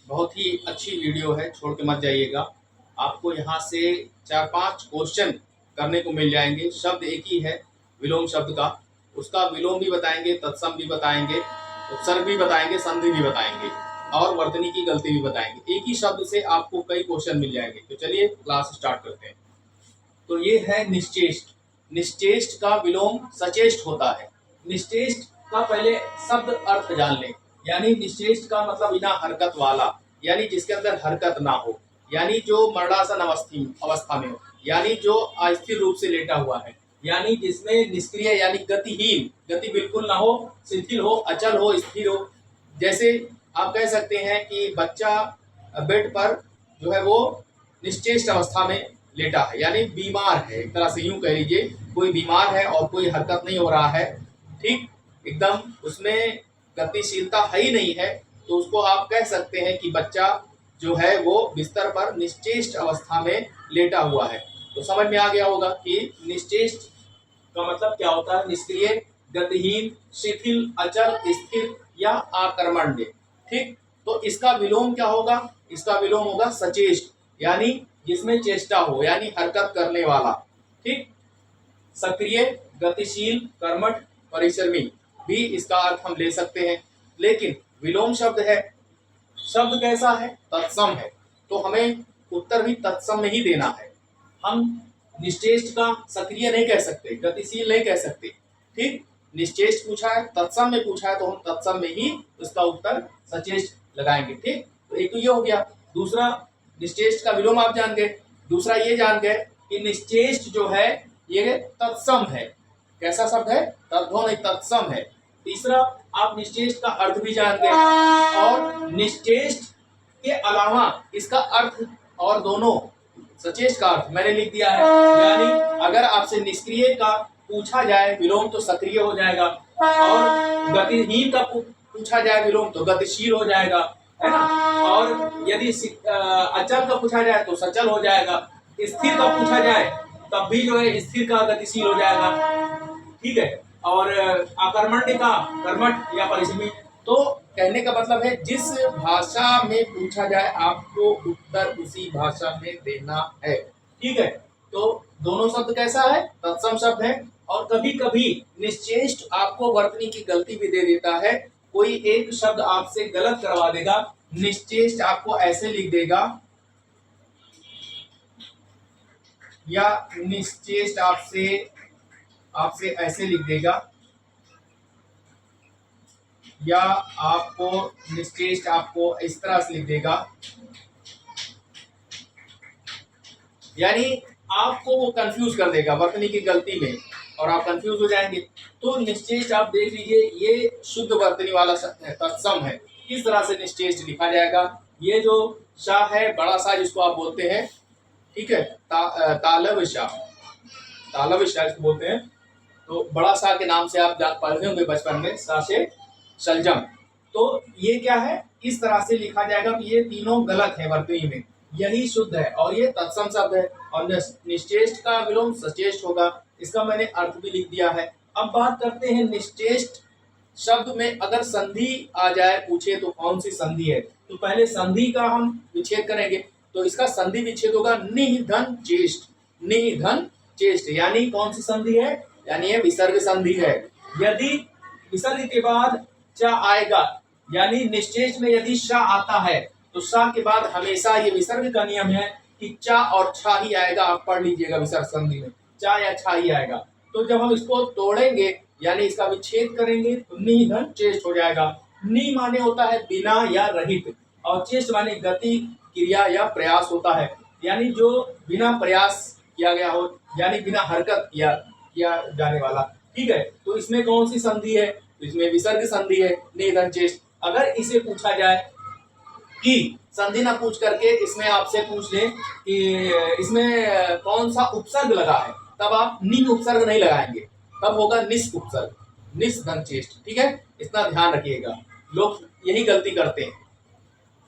बहुत ही अच्छी वीडियो है, छोड़ के मत जाइएगा। आपको यहाँ से 4-5 क्वेश्चन करने को मिल जाएंगे। शब्द एक ही है विलोम शब्द का, उसका विलोम भी बताएंगे, तत्सम भी बताएंगे, उपसर्ग भी बताएंगे, संधि भी बताएंगे और वर्तनी की गलती भी बताएंगे। एक ही शब्द से आपको कई क्वेश्चन मिल जाएंगे। तो चलिए क्लास स्टार्ट करते हैं। तो ये है निश्चेष्ट। निश्चेष्ट का विलोम सचेष्ट होता है। निश्चेष्ट का पहले शब्द अर्थ जान लें। यानी निश्चेष्ट का मतलब बिना हरकत वाला, यानी जिसके अंदर हरकत ना हो, यानी जो मरणासन अवस्था में हो, यानी जो अस्थिर रूप से लेटा हुआ है, यानी जिसमें निष्क्रिय यानी गतिहीन, गति बिल्कुल ना हो, शिथिल हो, अचल हो, स्थिर हो। जैसे आप कह सकते हैं कि बच्चा बेड पर जो है वो निश्चेष्ट अवस्था में लेटा है, यानी बीमार है। एक तरह से यूं कह लीजिए, कोई बीमार है और कोई हरकत नहीं हो रहा है, ठीक, एकदम उसमें गतिशीलता है ही नहीं है, तो उसको आप कह सकते हैं कि बच्चा जो है वो बिस्तर पर निश्चेष्ट अवस्था में लेटा हुआ है। तो समझ में आ गया होगा कि निश्चेष्ट का मतलब क्या होता है। निष्क्रिय, गतिहीन, शिथिल, अचल, स्थिर या आकर्मण्य। ठीक, तो इसका विलोम क्या होगा? इसका विलोम होगा सचेष्ट, यानी जिसमें चेष्टा हो, यानी हरकत करने वाला। ठीक, सक्रिय, गतिशील, कर्मठ, परिश्रमी भी इसका अर्थ हम ले सकते हैं। लेकिन विलोम शब्द है, शब्द कैसा है? तत्सम है। तो हमें उत्तर भी तत्सम में ही देना है। हम निश्चेष्ट का सक्रिय नहीं कह सकते, गतिशील नहीं कह सकते। ठीक, निश्चेष्ट पूछा है, तत्सम में पूछा है, तो हम तत्सम में ही उसका उत्तर सचेष्ट लगाएंगे। ठीक, तो एक तो ये हो गया। दूसरा, निश्चेष्ट का विलोम आप जान गए। दूसरा ये जान गए कि निश्चेष्ट जो है ये तत्सम है। कैसा शब्द है? तद्भव नहीं, तत्सम है। तीसरा, आप निश्चेष्ट का अर्थ भी जान गए, और निश्चेष्ट के अलावा इसका अर्थ और दोनों, सचेष्ट का अर्थ मैंने लिख दिया है। यानी अगर आपसे निष्क्रिय का पूछा जाए विलोम तो सक्रिय हो जाएगा, और गतिहीन का पूछा जाए विलोम तो गतिशील हो जाएगा, है ना। और यदि अचल का पूछा जाए तो सचल हो जाएगा। स्थिर का पूछा जाए तब भी जो है स्थिर का गतिशील हो जाएगा। ठीक है, और आकर्मण्य का कर्मठ या परिश्रमी। तो कहने का मतलब है जिस भाषा में पूछा जाए आपको उत्तर उसी भाषा में देना है। ठीक है, तो दोनों शब्द कैसा है? तत्सम शब्द है। और कभी कभी निश्चेष्ट आपको वर्तनी की गलती भी दे देता है। कोई एक शब्द आपसे गलत करवा देगा। निश्चेष्ट आपको ऐसे लिख देगा, या निश्चेष्ट आपसे आपसे ऐसे लिख देगा, या आपको निश्चेष्ट आपको इस तरह से लिख देगा, यानी आपको वो कंफ्यूज कर देगा वर्तनी की गलती में, और आप कंफ्यूज हो जाएंगे। तो निश्चेष्ट आप देख लीजिए, ये शुद्ध वर्तनी वाला शब्द है, तत्सम है। किस तरह से निश्चेष्ट लिखा जाएगा? ये जो शाह है, बड़ा शाह जिसको आप बोलते हैं, ठीक है, तालव शाह, तालव शाह इसको बोलते हैं। तो बड़ा शाह के नाम से आप पढ़े होंगे बचपन में, शाह से शलजम। तो ये क्या है? इस तरह से लिखा जाएगा कि ये तीनों गलत है वर्तनी में, यही शुद्ध है, और ये तत्सम शब्द है। और निश्चेष्ट का विलोम सचेष्ट होगा। इसका मैंने अर्थ भी लिख दिया है। अब बात करते हैं निश्चेष्ट शब्द में अगर संधि आ जाए, पूछे तो कौन सी संधि है। तो पहले संधि का हम विच्छेद करेंगे। तो इसका संधि विच्छेद होगा निधन चेष्ट। निधन चेष्ट यानी कौन सी संधि है? यानी ये विसर्ग संधि है। यदि विसर्ग के बाद च आएगा, यानी निश्चेष्ट में यदि श आता है तो श के बाद हमेशा, ये विसर्ग का नियम है कि च और छ ही आएगा। आप पढ़ लीजिएगा, विसर्ग संधि में च या छ ही आएगा। तो जब हम इसको तोड़ेंगे यानी इसका विच्छेद करेंगे तो निधन चेष्ट हो जाएगा। नि माने होता है बिना या रहित, और चेष्ट माने गति, क्रिया या प्रयास होता है, यानी जो बिना प्रयास किया गया हो, यानी बिना हरकत किया जाने वाला। ठीक है, तो इसमें कौन सी संधि है? इसमें विसर्ग संधि है, निधन चेष्ट। अगर इसे पूछा जाए कि संधि ना पूछ करके इसमें आपसे पूछ ले कि इसमें कौन सा उपसर्ग लगा है, तब आप नि उपसर्ग नहीं लगाएंगे, तब होगा निस उपसर्ग, निस धन चेष्ट। ठीक है, इतना ध्यान रखिएगा, लोग यही गलती करते हैं।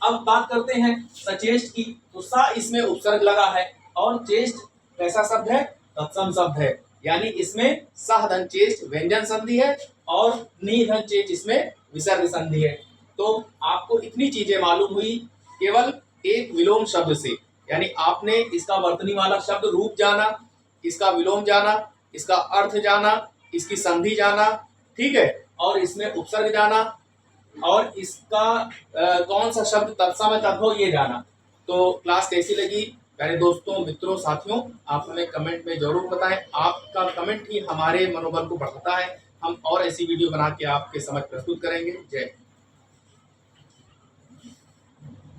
अब बात करते हैं सचेष्ट की। तो सा इसमें उपसर्ग लगा है, और चेष्ट कैसा शब्द है? तत्सम शब्द है, यानी इसमें सह धन चेष्ट व्यंजन संधि है, और नि धन चेष्ट इसमें विसर्ग संधि है। तो आपको इतनी चीजें मालूम हुई केवल एक विलोम शब्द से, यानी आपने इसका वर्तनी वाला शब्द रूप जाना, इसका विलोम जाना, इसका अर्थ जाना, इसकी संधि जाना, ठीक है, और इसमें उपसर्ग जाना, और इसका कौन सा शब्द तत्सम है तद्भव ये जाना। तो क्लास कैसी लगी प्यारे दोस्तों, मित्रों, साथियों, आप हमें कमेंट में जरूर बताएं। आपका कमेंट ही हमारे मनोबल को बढ़ाता है। हम और ऐसी वीडियो बना के आपके समझ प्रस्तुत करेंगे। जय हिंद।